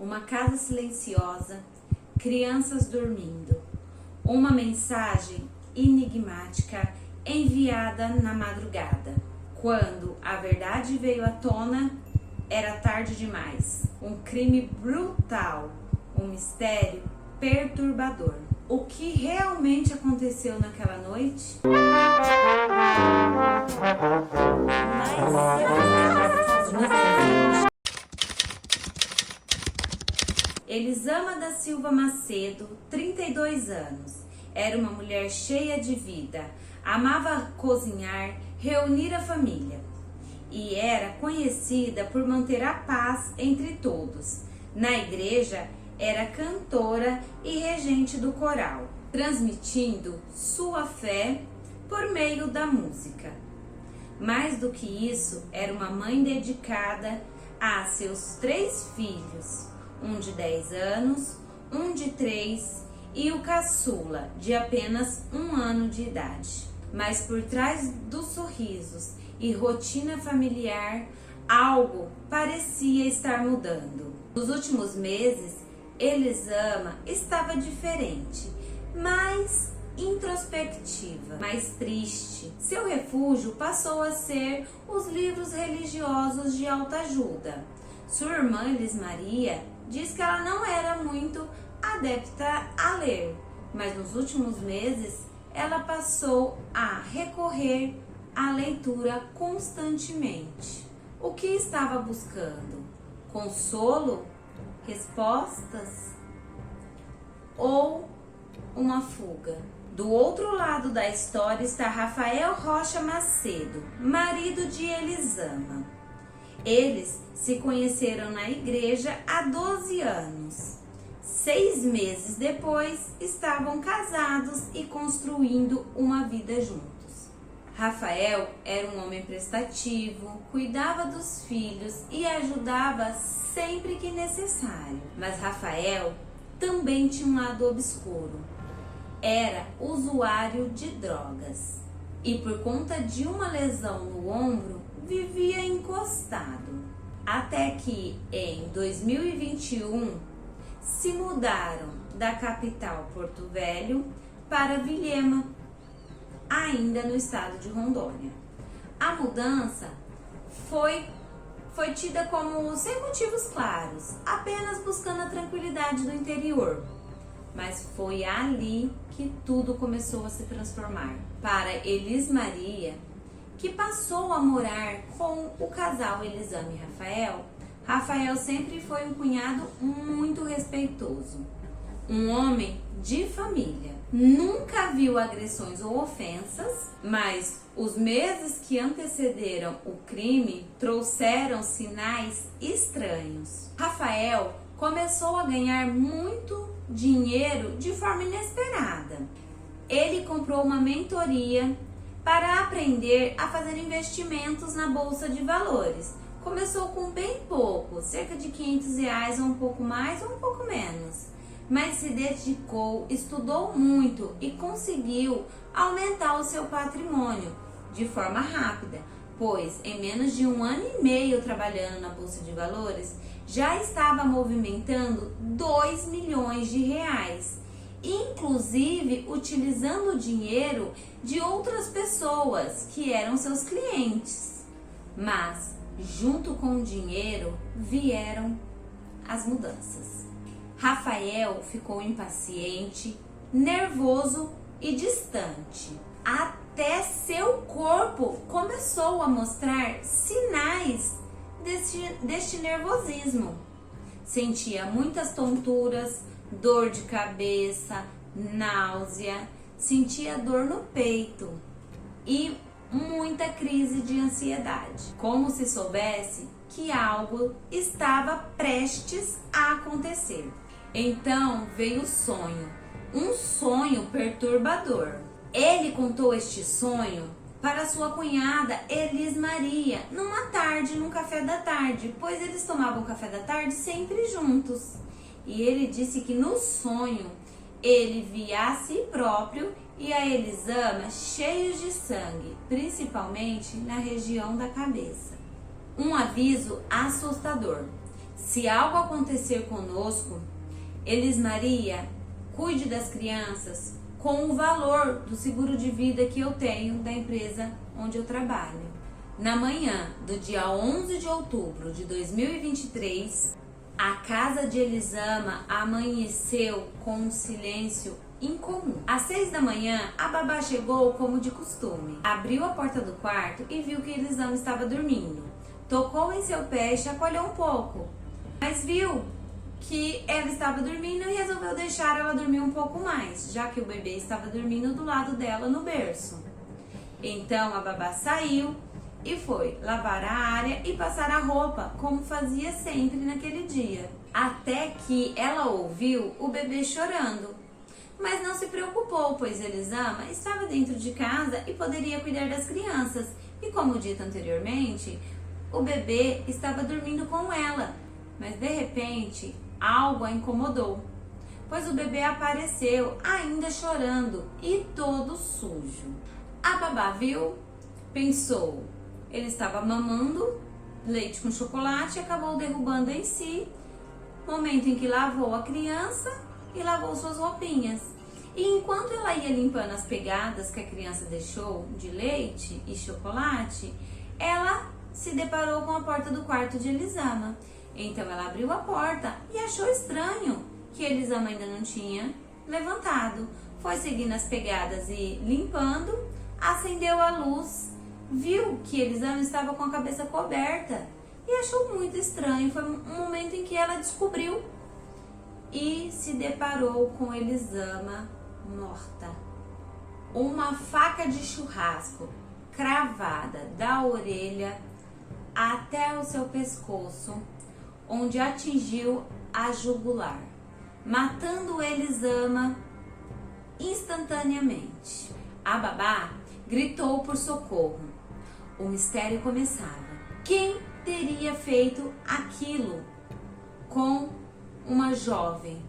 Uma casa silenciosa, crianças dormindo. Uma mensagem enigmática enviada na madrugada. Quando a verdade veio à tona, era tarde demais. Um crime brutal, um mistério perturbador. O que realmente aconteceu naquela noite? Elisama da Silva Macedo, 32 anos. Era uma mulher cheia de vida, amava cozinhar, reunir a família e era conhecida por manter a paz entre todos. Na igreja, era cantora e regente do coral, transmitindo sua fé por meio da música. Mais do que isso, era uma mãe dedicada a seus 3 filhos, um de 10 anos, um de 3 e o caçula, de apenas 1 ano de idade. Mas por trás dos sorrisos e rotina familiar, algo parecia estar mudando. Nos últimos meses, Elisama estava diferente, mais introspectiva, mais triste. Seu refúgio passou a ser os livros religiosos de autoajuda. Sua irmã Elis Maria diz que ela não era muito adepta a ler, mas nos últimos meses ela passou a recorrer à leitura constantemente. O que estava buscando? Consolo? Respostas? Ou uma fuga? Do outro lado da história está Rafael Rocha Macedo, marido de Elisama. Eles se conheceram na igreja há 12 anos. 6 meses depois, estavam casados e construindo uma vida juntos. Rafael era um homem prestativo, cuidava dos filhos e ajudava sempre que necessário. Mas Rafael também tinha um lado obscuro. Era usuário de drogas e, por conta de uma lesão no ombro, vivia encostado. Até que, em 2021, se mudaram da capital Porto Velho para Vilhena, ainda no estado de Rondônia. A mudança foi tida como sem motivos claros, apenas buscando a tranquilidade do interior. Mas foi ali que tudo começou a se transformar. Para Elis Maria, que passou a morar com o casal Elisama e Rafael, Rafael sempre foi um cunhado muito respeitoso, um homem de família. Nunca viu agressões ou ofensas, mas os meses que antecederam o crime trouxeram sinais estranhos. Rafael começou a ganhar muito dinheiro de forma inesperada. Ele comprou uma mentoria para aprender a fazer investimentos na Bolsa de Valores. Começou com bem pouco, cerca de R$500 ou um pouco mais ou um pouco menos. Mas se dedicou, estudou muito e conseguiu aumentar o seu patrimônio de forma rápida, pois em menos de 1 ano e meio trabalhando na Bolsa de Valores, já estava movimentando R$2 milhões, inclusive utilizando o dinheiro de outras pessoas que eram seus clientes. Mas junto com o dinheiro vieram as mudanças. Rafael ficou impaciente, nervoso e distante. Até seu corpo começou a mostrar sinais deste nervosismo. Sentia muitas tonturas, dor de cabeça, náusea, sentia dor no peito e muita crise de ansiedade, como se soubesse que algo estava prestes a acontecer. Então veio o sonho, um sonho perturbador. Ele contou este sonho para sua cunhada Elis Maria numa tarde, num café da tarde, pois eles tomavam café da tarde sempre juntos. E ele disse que no sonho ele via a si próprio e a Elisama cheios de sangue, principalmente na região da cabeça. Um aviso assustador: Se algo acontecer conosco, Elis Maria, cuide das crianças com o valor do seguro de vida que eu tenho da empresa onde eu trabalho. Na manhã do dia 11 de outubro de 2023, a casa de Elisama amanheceu com um silêncio incomum. Às 6 da manhã, a babá chegou como de costume. Abriu a porta do quarto e viu que Elisama estava dormindo. Tocou em seu pé e chacoalhou um pouco, mas viu que ela estava dormindo e resolveu deixar ela dormir um pouco mais, já que o bebê estava dormindo do lado dela no berço. Então a babá saiu e foi lavar a área e passar a roupa, como fazia sempre naquele dia. Até que ela ouviu o bebê chorando. Mas não se preocupou, pois Elisama estava dentro de casa e poderia cuidar das crianças. E como dito anteriormente, o bebê estava dormindo com ela. Mas de repente, algo a incomodou, pois o bebê apareceu ainda chorando e todo sujo. A babá viu, pensou, ele estava mamando leite com chocolate e acabou derrubando em si, momento em que lavou a criança e lavou suas roupinhas. E enquanto ela ia limpando as pegadas que a criança deixou de leite e chocolate, ela se deparou com a porta do quarto de Elisama. Então ela abriu a porta e achou estranho que Elisama ainda não tinha levantado. Foi seguindo as pegadas e limpando, acendeu a luz, viu que Elisama estava com a cabeça coberta e achou muito estranho. Foi um momento em que ela descobriu e se deparou com Elisama morta. Uma faca de churrasco cravada da orelha até o seu pescoço, onde atingiu a jugular, matando Elisama instantaneamente. A babá gritou por socorro. O mistério começava. Quem teria feito aquilo com uma jovem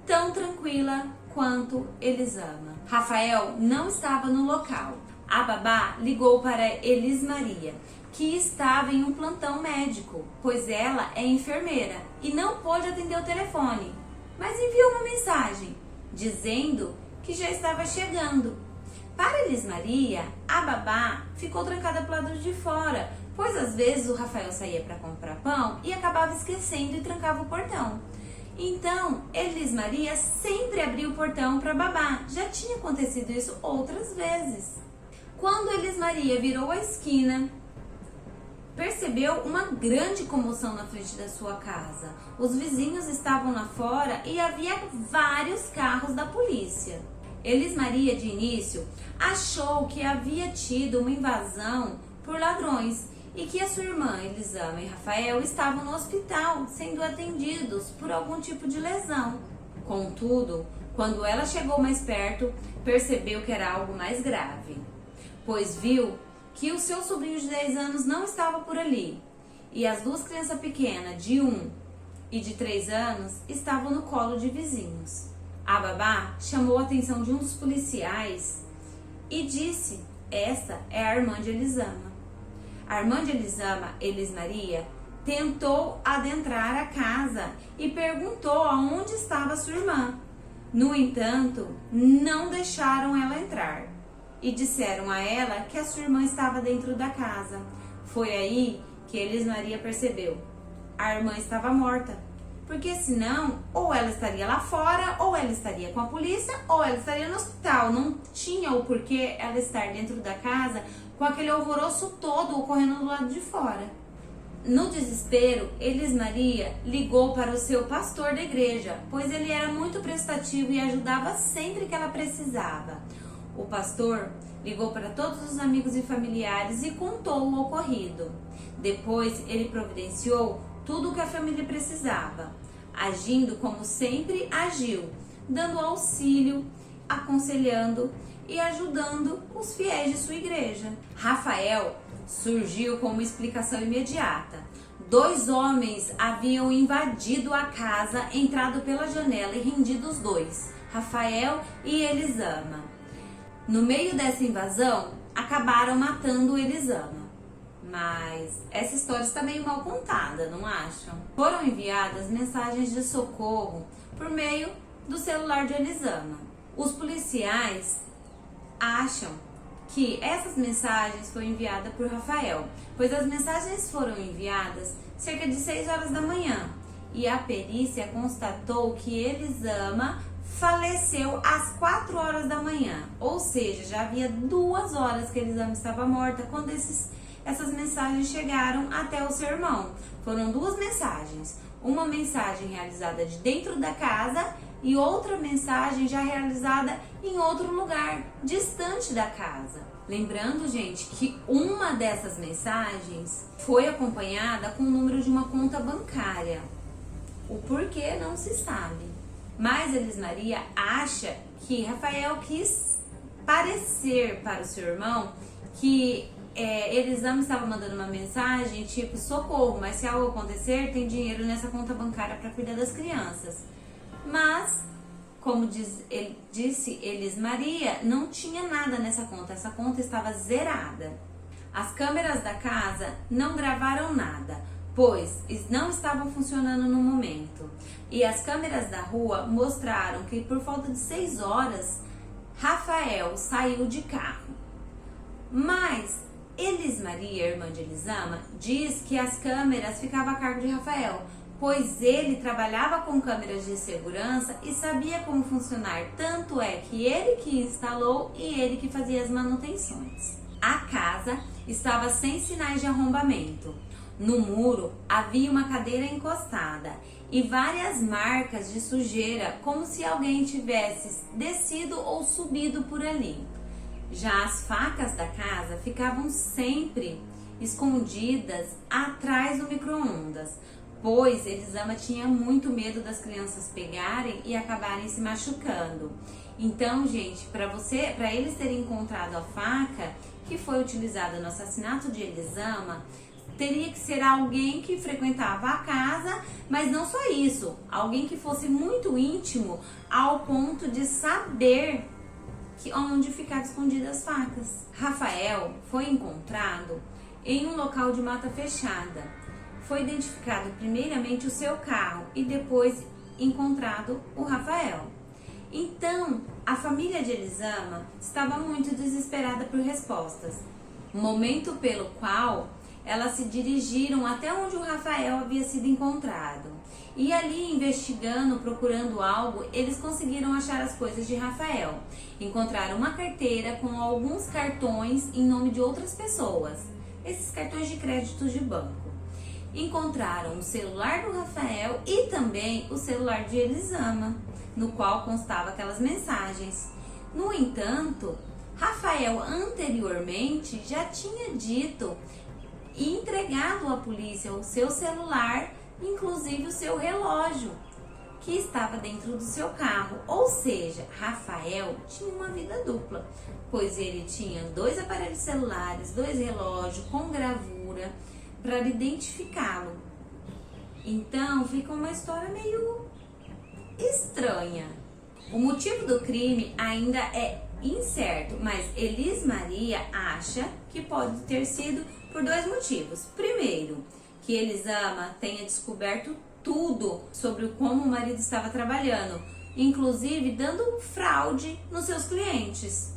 tão tranquila quanto Elisama? Rafael não estava no local. A babá ligou para Elis Maria, que estava em um plantão médico, pois ela é enfermeira e não pôde atender o telefone, mas enviou uma mensagem dizendo que já estava chegando. Para Elis Maria, a babá ficou trancada para o lado de fora, pois às vezes o Rafael saía para comprar pão e acabava esquecendo e trancava o portão. Então, Elis Maria sempre abria o portão para a babá. Já tinha acontecido isso outras vezes. Quando Elis Maria virou a esquina, percebeu uma grande comoção na frente da sua casa. Os vizinhos estavam lá fora e havia vários carros da polícia. Elis Maria, de início, achou que havia tido uma invasão por ladrões e que a sua irmã Elisama e Rafael estavam no hospital sendo atendidos por algum tipo de lesão. Contudo, quando ela chegou mais perto, percebeu que era algo mais grave, pois viu que o seu sobrinho de 10 anos não estava por ali e as duas crianças pequenas, de 1 e de 3 anos, estavam no colo de vizinhos. A babá chamou a atenção de um dos policiais e disse: essa é a irmã de Elisama. A irmã de Elisama, Elis Maria, tentou adentrar a casa e perguntou aonde estava sua irmã. No entanto, não deixaram ela entrar e disseram a ela que a sua irmã estava dentro da casa. Foi aí que Elis Maria percebeu: a irmã estava morta, porque senão ou ela estaria lá fora, ou ela estaria com a polícia, ou ela estaria no hospital. Não tinha o porquê ela estar dentro da casa com aquele alvoroço todo ocorrendo do lado de fora. No desespero, Elis Maria ligou para o seu pastor da igreja, pois ele era muito prestativo e ajudava sempre que ela precisava. O pastor ligou para todos os amigos e familiares e contou o ocorrido. Depois, ele providenciou tudo o que a família precisava, agindo como sempre agiu, dando auxílio, aconselhando e ajudando os fiéis de sua igreja. Rafael surgiu com uma explicação imediata. 2 homens haviam invadido a casa, entrado pela janela e rendido os dois, Rafael e Elisama. No meio dessa invasão, acabaram matando Elisama. Mas essa história está meio mal contada, não acham? Foram enviadas mensagens de socorro por meio do celular de Elisama. Os policiais acham que essas mensagens foram enviadas por Rafael, pois as mensagens foram enviadas cerca de 6 horas da manhã e a perícia constatou que Elisama faleceu às 4 horas da manhã, ou seja, já havia 2 horas que Elisama estava morta quando essas mensagens chegaram até o seu irmão. Foram 2 mensagens, uma mensagem realizada de dentro da casa e outra mensagem já realizada em outro lugar, distante da casa. Lembrando, gente, que uma dessas mensagens foi acompanhada com o número de uma conta bancária. O porquê não se sabe. Mas Elis Maria acha que Rafael quis parecer para o seu irmão que Elisama estava mandando uma mensagem tipo socorro, mas se algo acontecer, tem dinheiro nessa conta bancária para cuidar das crianças. Mas, como disse Elis Maria, não tinha nada nessa conta, essa conta estava zerada. As câmeras da casa não gravaram nada, pois não estavam funcionando no momento. E as câmeras da rua mostraram que por volta de 6 horas, Rafael saiu de carro. Mas Elis Maria, irmã de Elisama, diz que as câmeras ficavam a cargo de Rafael, pois ele trabalhava com câmeras de segurança e sabia como funcionar, tanto é que ele que instalou e ele que fazia as manutenções. A casa estava sem sinais de arrombamento. No muro havia uma cadeira encostada e várias marcas de sujeira, como se alguém tivesse descido ou subido por ali. Já as facas da casa ficavam sempre escondidas atrás do micro-ondas, pois Elisama tinha muito medo das crianças pegarem e acabarem se machucando. Então, gente, para eles terem encontrado a faca que foi utilizada no assassinato de Elisama, teria que ser alguém que frequentava a casa, mas não só isso, alguém que fosse muito íntimo ao ponto de saber onde ficavam escondidas as facas. Rafael foi encontrado em um local de mata fechada. Foi identificado primeiramente o seu carro e depois encontrado o Rafael. Então, a família de Elisama estava muito desesperada por respostas, momento pelo qual elas se dirigiram até onde o Rafael havia sido encontrado. E ali, investigando, procurando algo, eles conseguiram achar as coisas de Rafael. Encontraram uma carteira com alguns cartões em nome de outras pessoas, esses cartões de crédito de banco. Encontraram o celular do Rafael e também o celular de Elisama, no qual constava aquelas mensagens. No entanto, Rafael anteriormente já tinha dito e entregado à polícia o seu celular, inclusive o seu relógio, que estava dentro do seu carro. Ou seja, Rafael tinha uma vida dupla, pois ele tinha 2 aparelhos celulares, 2 relógios com gravura para identificá-lo. Então fica uma história meio estranha. O motivo do crime ainda é incerto, mas Elis Maria acha que pode ter sido por 2 motivos. Primeiro, que Elisama tenha descoberto tudo sobre como o marido estava trabalhando, inclusive dando fraude nos seus clientes,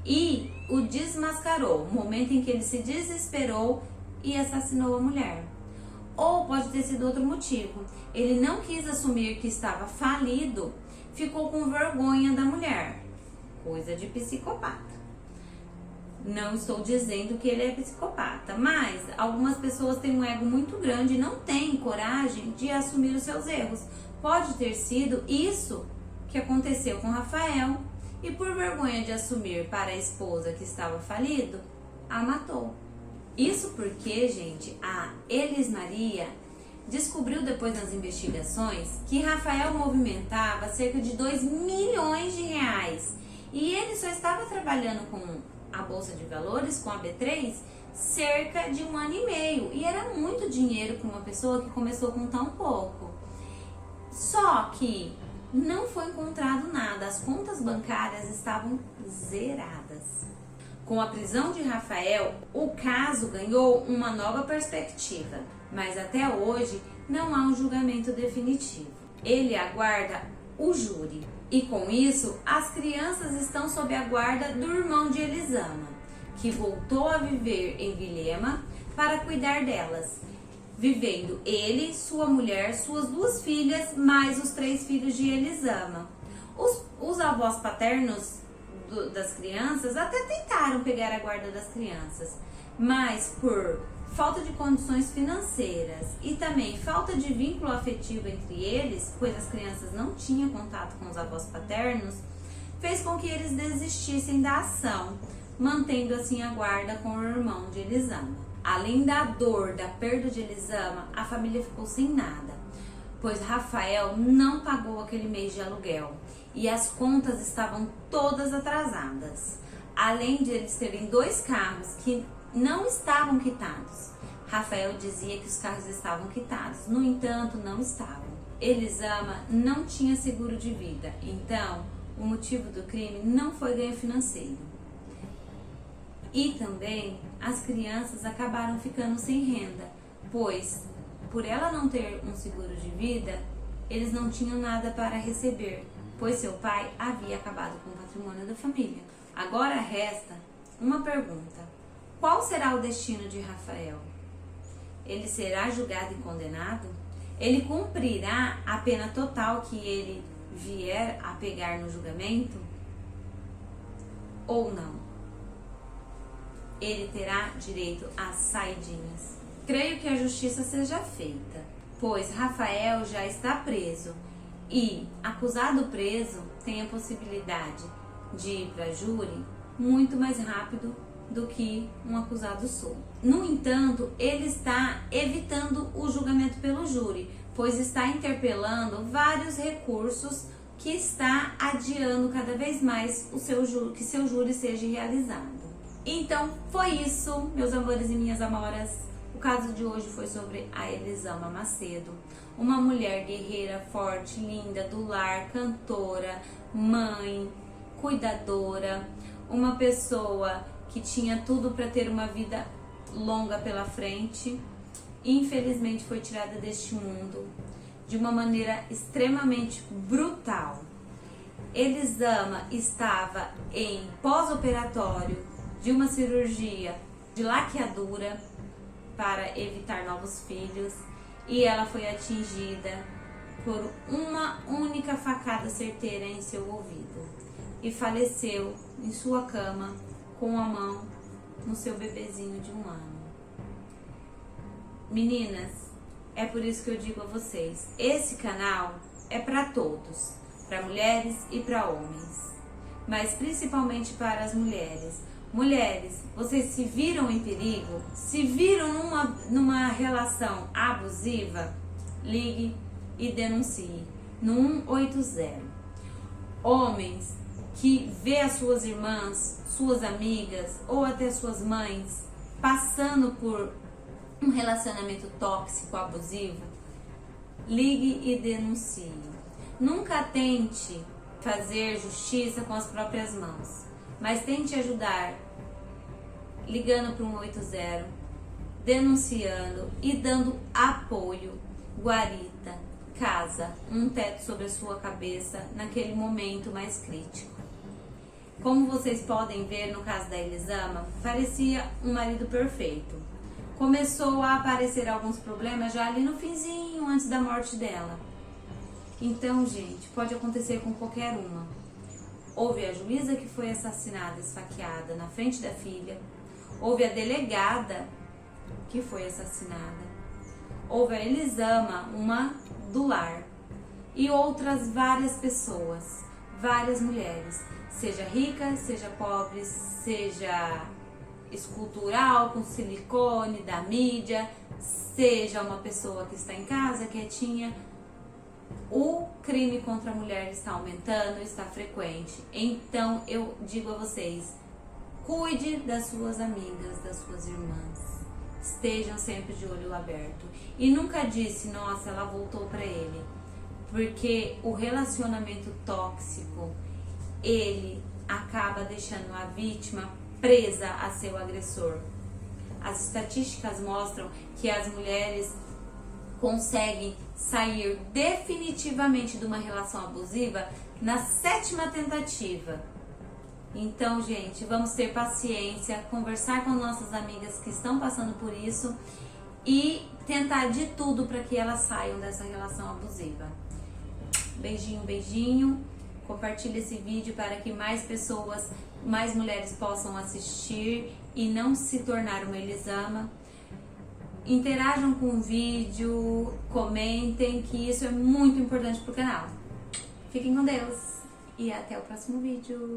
e o desmascarou, no momento em que ele se desesperou e assassinou a mulher. Ou pode ter sido outro motivo, ele não quis assumir que estava falido, ficou com vergonha da mulher, coisa de psicopata. Não estou dizendo que ele é psicopata, mas algumas pessoas têm um ego muito grande e não têm coragem de assumir os seus erros. Pode ter sido isso que aconteceu com Rafael e por vergonha de assumir para a esposa que estava falido, a matou. Isso porque, gente, a Elis Maria descobriu depois nas investigações que Rafael movimentava cerca de 2 milhões de reais e ele só estava trabalhando com a Bolsa de Valores, com a B3, cerca de 1 ano e meio. E era muito dinheiro para uma pessoa que começou com tão pouco. Só que não foi encontrado nada, as contas bancárias estavam zeradas. Com a prisão de Rafael, o caso ganhou uma nova perspectiva, mas até hoje não há um julgamento definitivo. Ele aguarda o júri e com isso as crianças estão sob a guarda do irmão de Elisama, que voltou a viver em Vilhema para cuidar delas, vivendo ele, sua mulher, suas 2 filhas, mais os 3 filhos de Elisama. Os avós paternos das crianças até tentaram pegar a guarda das crianças, mas por falta de condições financeiras e também falta de vínculo afetivo entre eles, pois as crianças não tinham contato com os avós paternos, fez com que eles desistissem da ação, mantendo assim a guarda com o irmão de Elisama. Além da dor da perda de Elisama, a família ficou sem nada, pois Rafael não pagou aquele mês de aluguel e as contas estavam todas atrasadas. Além de eles terem 2 carros que não estavam quitados. Rafael dizia que os carros estavam quitados, no entanto, não estavam. Elisama não tinha seguro de vida, então o motivo do crime não foi ganho financeiro. E também as crianças acabaram ficando sem renda, pois por ela não ter um seguro de vida, eles não tinham nada para receber, pois seu pai havia acabado com o patrimônio da família. Agora resta uma pergunta: qual será o destino de Rafael? Ele será julgado e condenado? Ele cumprirá a pena total que ele vier a pegar no julgamento? Ou não? Ele terá direito às saidinhas. Creio que a justiça seja feita, pois Rafael já está preso e, acusado preso, tem a possibilidade de ir para júri muito mais rápido do que um acusado solto. No entanto, ele está evitando o julgamento pelo júri, pois está interpelando vários recursos que está adiando cada vez mais que seu júri seja realizado. Então, foi isso, meus amores e minhas amoras. O caso de hoje foi sobre a Elisama Macedo, uma mulher guerreira, forte, linda, do lar, cantora, mãe, cuidadora, uma pessoa que tinha tudo para ter uma vida longa pela frente e infelizmente foi tirada deste mundo de uma maneira extremamente brutal. Elisama estava em pós-operatório de uma cirurgia de laqueadura para evitar novos filhos e ela foi atingida por uma única facada certeira em seu ouvido e faleceu em sua cama com a mão no seu bebezinho de 1 ano. Meninas, é por isso que eu digo a vocês, esse canal é para todos, para mulheres e para homens, mas principalmente para as mulheres. Mulheres, vocês se viram em perigo? Se viram numa relação abusiva? Ligue e denuncie no 180. Homens que vê as suas irmãs, suas amigas ou até suas mães passando por um relacionamento tóxico, abusivo, ligue e denuncie. Nunca tente fazer justiça com as próprias mãos, mas tente ajudar ligando para o 180, denunciando e dando apoio, guarita, casa, um teto sobre a sua cabeça naquele momento mais crítico. Como vocês podem ver no caso da Elisama, parecia um marido perfeito. Começou a aparecer alguns problemas já ali no finzinho, antes da morte dela. Então, gente, pode acontecer com qualquer uma. Houve a juíza que foi assassinada, esfaqueada na frente da filha. Houve a delegada que foi assassinada. Houve a Elisama, uma do lar. E outras várias pessoas, várias mulheres. Seja rica, seja pobre, seja escultural, com silicone, da mídia, seja uma pessoa que está em casa, quietinha. O crime contra a mulher está aumentando, está frequente. Então eu digo a vocês, cuide das suas amigas, das suas irmãs. Estejam sempre de olho aberto. E nunca disse, nossa, ela voltou para ele. Porque o relacionamento tóxico, ele acaba deixando a vítima presa a seu agressor. As estatísticas mostram que as mulheres conseguem sair definitivamente de uma relação abusiva na 7ª tentativa. Então, gente, vamos ter paciência, conversar com nossas amigas que estão passando por isso e tentar de tudo para que elas saiam dessa relação abusiva. Beijinho, beijinho. Compartilhe esse vídeo para que mais pessoas, mais mulheres possam assistir e não se tornar uma Elisama. Interajam com o vídeo, comentem, que isso é muito importante para o canal. Fiquem com Deus e até o próximo vídeo.